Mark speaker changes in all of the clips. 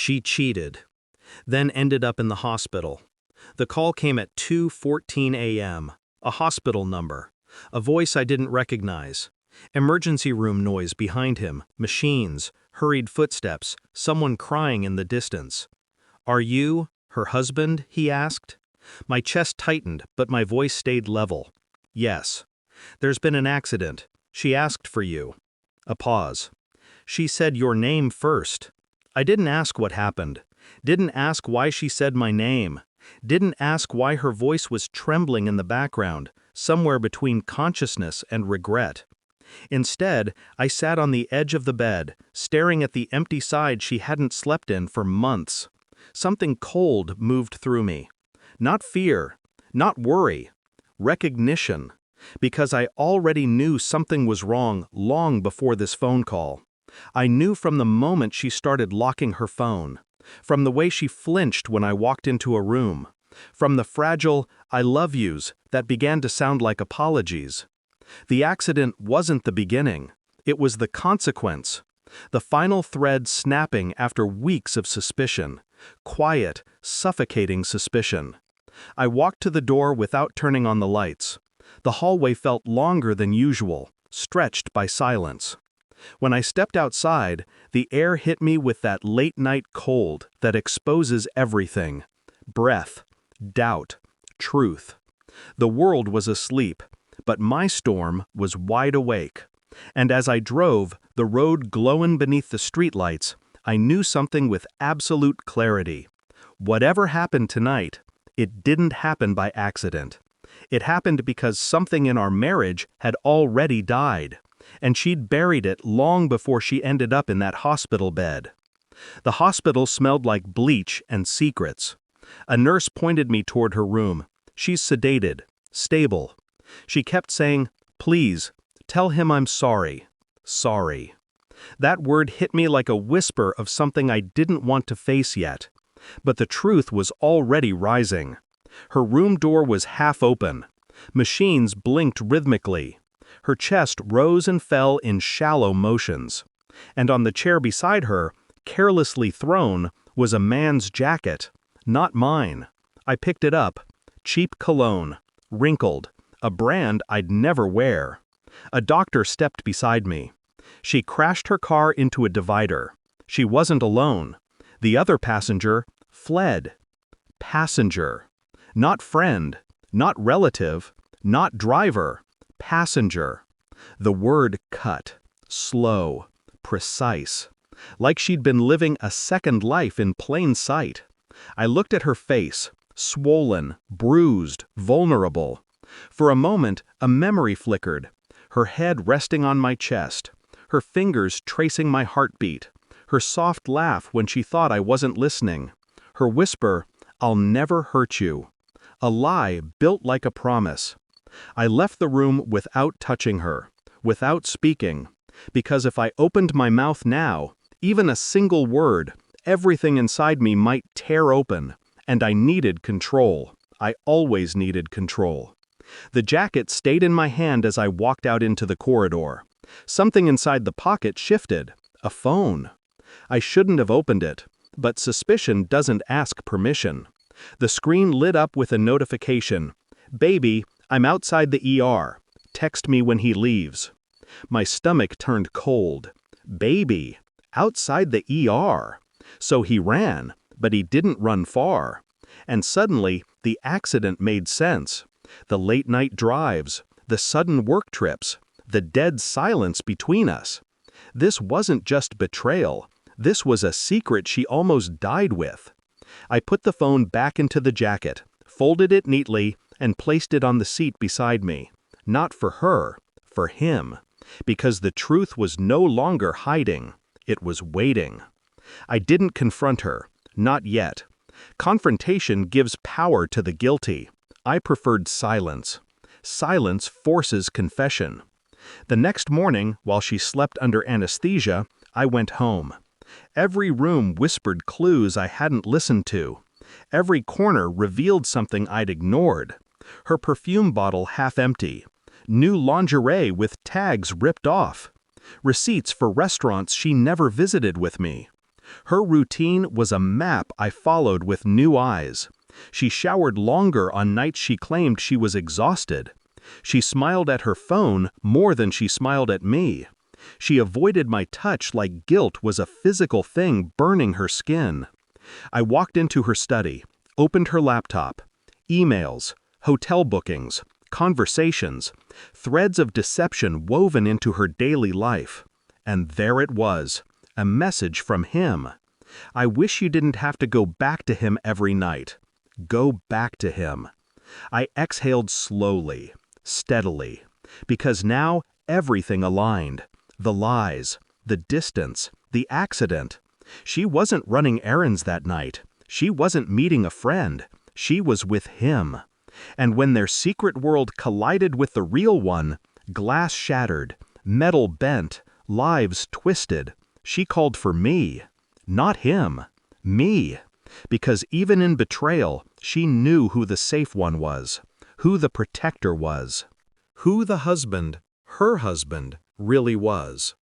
Speaker 1: She cheated, then ended up in the hospital. The call came at 2:14 a.m., a hospital number, a voice I didn't recognize. Emergency room noise behind him, machines, hurried footsteps, someone crying in the distance. "Are you her husband?" he asked. My chest tightened, but my voice stayed level. "Yes. There's been an accident. She asked for you." A pause. "She said your name first." I didn't ask what happened. Didn't ask why she said my name. Didn't ask why her voice was trembling in the background, somewhere between consciousness and regret. Instead, I sat on the edge of the bed, staring at the empty side she hadn't slept in for months. Something cold moved through me. Not fear, not worry, recognition, because I already knew something was wrong long before this phone call. I knew from the moment she started locking her phone, from the way she flinched when I walked into a room, from the fragile "I love yous" that began to sound like apologies. The accident wasn't the beginning, it was the consequence. The final thread snapping after weeks of suspicion, quiet, suffocating suspicion. I walked to the door without turning on the lights. The hallway felt longer than usual, stretched by silence. When I stepped outside, the air hit me with that late-night cold that exposes everything. Breath, doubt, truth. The world was asleep, but my storm was wide awake. And as I drove, the road glowing beneath the streetlights, I knew something with absolute clarity. Whatever happened tonight, it didn't happen by accident. It happened because something in our marriage had already died, and she'd buried it long before she ended up in that hospital bed. The hospital smelled like bleach and secrets. A nurse pointed me toward her room. "She's sedated, stable." She kept saying, "Please, tell him I'm sorry. Sorry." That word hit me like a whisper of something I didn't want to face yet. But the truth was already rising. Her room door was half open. Machines blinked rhythmically. Her chest rose and fell in shallow motions. And on the chair beside her, carelessly thrown, was a man's jacket. Not mine. I picked it up. Cheap cologne. Wrinkled. A brand I'd never wear. A doctor stepped beside me. She crashed her car into a divider. She wasn't alone. The other passenger fled. Passenger. Not friend. Not relative. Not driver. Passenger. The word cut. Slow. Precise. Like she'd been living a second life in plain sight. I looked at her face. Swollen, bruised, vulnerable. For a moment, a memory flickered. Her head resting on my chest. Her fingers tracing my heartbeat. Her soft laugh when she thought I wasn't listening. Her whisper, "I'll never hurt you." A lie built like a promise. I left the room without touching her, without speaking, because if I opened my mouth now, even a single word, everything inside me might tear open, and I needed control. I always needed control. The jacket stayed in my hand as I walked out into the corridor. Something inside the pocket shifted. A phone. I shouldn't have opened it, but suspicion doesn't ask permission. The screen lit up with a notification. "Baby, I'm outside the ER. Text me when he leaves." My stomach turned cold. Baby, outside the ER. So he ran, but he didn't run far. And suddenly, the accident made sense. The late-night drives, the sudden work trips, the dead silence between us. This wasn't just betrayal. This was a secret she almost died with. I put the phone back into the jacket, folded it neatly, and placed it on the seat beside me. Not for her, for him. Because the truth was no longer hiding. It was waiting. I didn't confront her. Not yet. Confrontation gives power to the guilty. I preferred silence. Silence forces confession. The next morning, while she slept under anesthesia, I went home. Every room whispered clues I hadn't listened to. Every corner revealed something I'd ignored. Her perfume bottle half empty. New lingerie with tags ripped off. Receipts for restaurants she never visited with me. Her routine was a map I followed with new eyes. She showered longer on nights she claimed she was exhausted. She smiled at her phone more than she smiled at me. She avoided my touch like guilt was a physical thing burning her skin. I walked into her study, opened her laptop. Emails, hotel bookings, conversations, threads of deception woven into her daily life. And there it was, a message from him. I wish you didn't have to go back to him every night. Go back to him. I exhaled slowly, steadily, because now everything aligned. The lies, the distance, the accident. She wasn't running errands that night. She wasn't meeting a friend. She was with him. And when their secret world collided with the real one, glass shattered, metal bent, lives twisted, she called for me. Not him. Me. Because even in betrayal, she knew who the safe one was, who the protector was, who the husband, her husband, really was.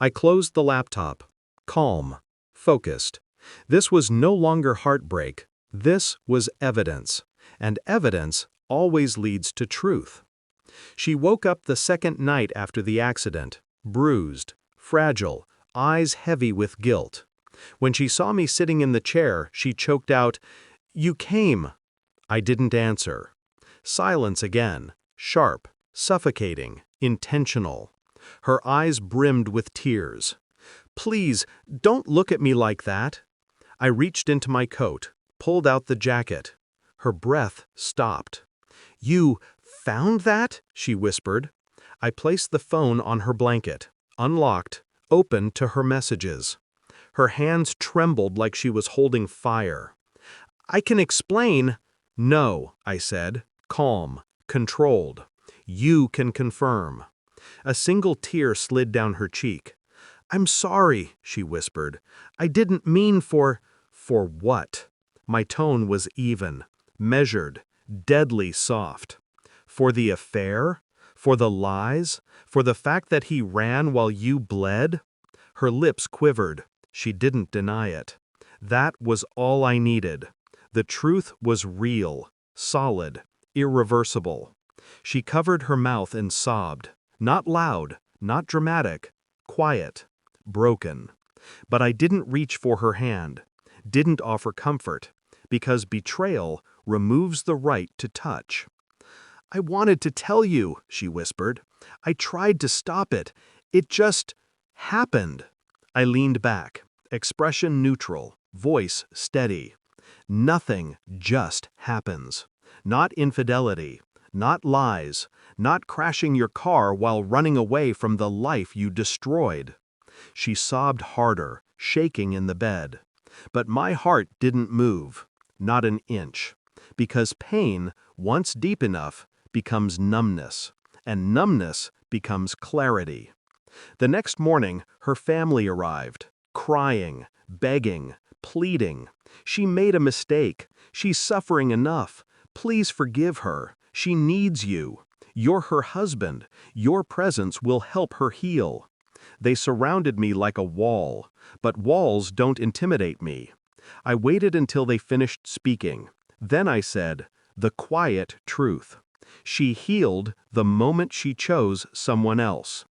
Speaker 1: I closed the laptop, calm, focused. This was no longer heartbreak. This was evidence, and evidence always leads to truth. She woke up the second night after the accident, bruised, fragile, eyes heavy with guilt. When she saw me sitting in the chair, she choked out, "You came." I didn't answer. Silence again, sharp, suffocating, intentional. Her eyes brimmed with tears. "Please, don't look at me like that." I reached into my coat, pulled out the jacket. Her breath stopped. "You found that?" she whispered. I placed the phone on her blanket, unlocked, opened to her messages. Her hands trembled like she was holding fire. "I can explain." "No," I said, calm, controlled. "You can confirm." A single tear slid down her cheek. "I'm sorry," she whispered. "I didn't mean for—" "For what?" My tone was even, measured, deadly soft. "For the affair? For the lies? For the fact that he ran while you bled?" Her lips quivered. She didn't deny it. That was all I needed. The truth was real, solid, irreversible. She covered her mouth and sobbed. Not loud, not dramatic, quiet, broken. But I didn't reach for her hand, didn't offer comfort, because betrayal removes the right to touch. "I wanted to tell you," she whispered. "I tried to stop it. It just happened." I leaned back, expression neutral, voice steady. Nothing just happens. Not infidelity, not lies, not crashing your car while running away from the life you destroyed. She sobbed harder, shaking in the bed. But my heart didn't move, not an inch, because pain, once deep enough, becomes numbness, and numbness becomes clarity. The next morning, her family arrived, crying, begging, pleading. "She made a mistake. She's suffering enough. Please forgive her. She needs you. You're her husband. Your presence will help her heal." They surrounded me like a wall, but walls don't intimidate me. I waited until they finished speaking. Then I said, the quiet truth. She healed the moment she chose someone else.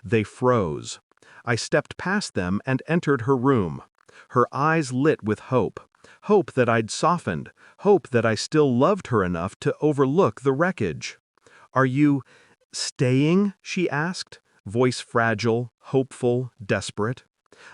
Speaker 1: They froze. I stepped past them and entered her room. Her eyes lit with hope. Hope that I'd softened. Hope that I still loved her enough to overlook the wreckage. "Are you staying?" she asked, voice fragile, hopeful, desperate.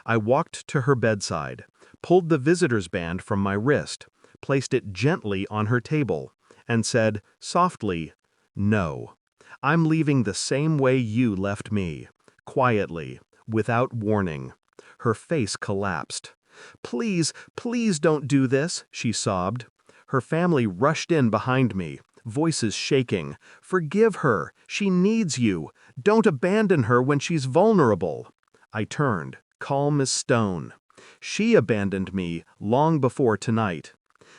Speaker 1: I walked to her bedside, pulled the visitor's band from my wrist, placed it gently on her table, and said, softly, "No. I'm leaving the same way you left me, quietly, without warning." Her face collapsed. "Please, please don't do this," she sobbed. Her family rushed in behind me, voices shaking. "Forgive her. She needs you. Don't abandon her when she's vulnerable." I turned, calm as stone. She abandoned me long before tonight.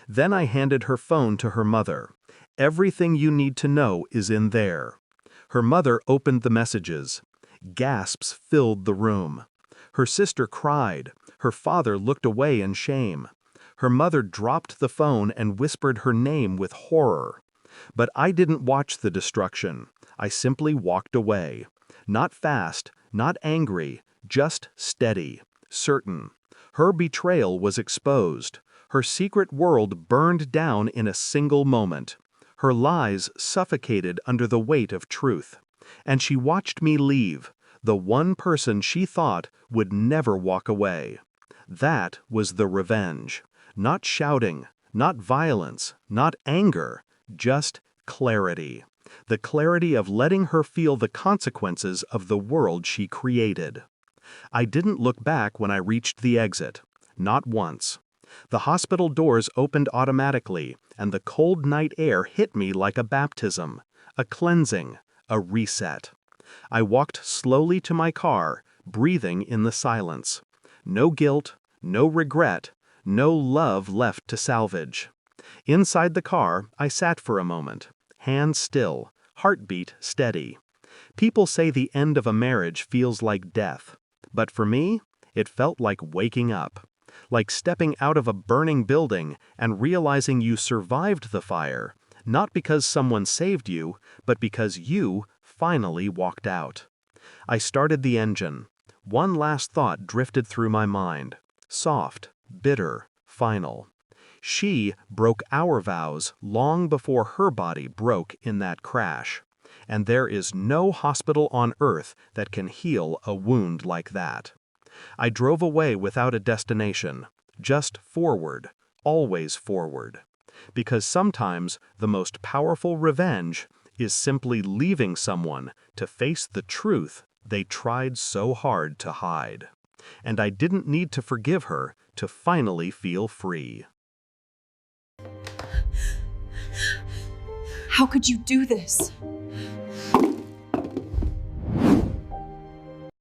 Speaker 1: Then I handed her phone to her mother. "Everything you need to know is in there." Her mother opened the messages. Gasps filled the room. Her sister cried. Her father looked away in shame. Her mother dropped the phone and whispered her name with horror. But I didn't watch the destruction. I simply walked away. Not fast, not angry, just steady, certain. Her betrayal was exposed. Her secret world burned down in a single moment. Her lies suffocated under the weight of truth. And she watched me leave, the one person she thought would never walk away. That was the revenge. Not shouting, not violence, not anger, just clarity. The clarity of letting her feel the consequences of the world she created. I didn't look back when I reached the exit. Not once. The hospital doors opened automatically, and the cold night air hit me like a baptism, a cleansing, a reset. I walked slowly to my car, breathing in the silence. No guilt, no regret, no love left to salvage. Inside the car, I sat for a moment, hands still, heartbeat steady. People say the end of a marriage feels like death, but for me, it felt like waking up. Like stepping out of a burning building and realizing you survived the fire, not because someone saved you, but because you finally walked out. I started the engine. One last thought drifted through my mind. Soft, bitter, final. She broke our vows long before her body broke in that crash. And there is no hospital on earth that can heal a wound like that. I drove away without a destination, just forward, always forward. Because sometimes the most powerful revenge is simply leaving someone to face the truth they tried so hard to hide. And I didn't need to forgive her to finally feel free.
Speaker 2: How could you do this?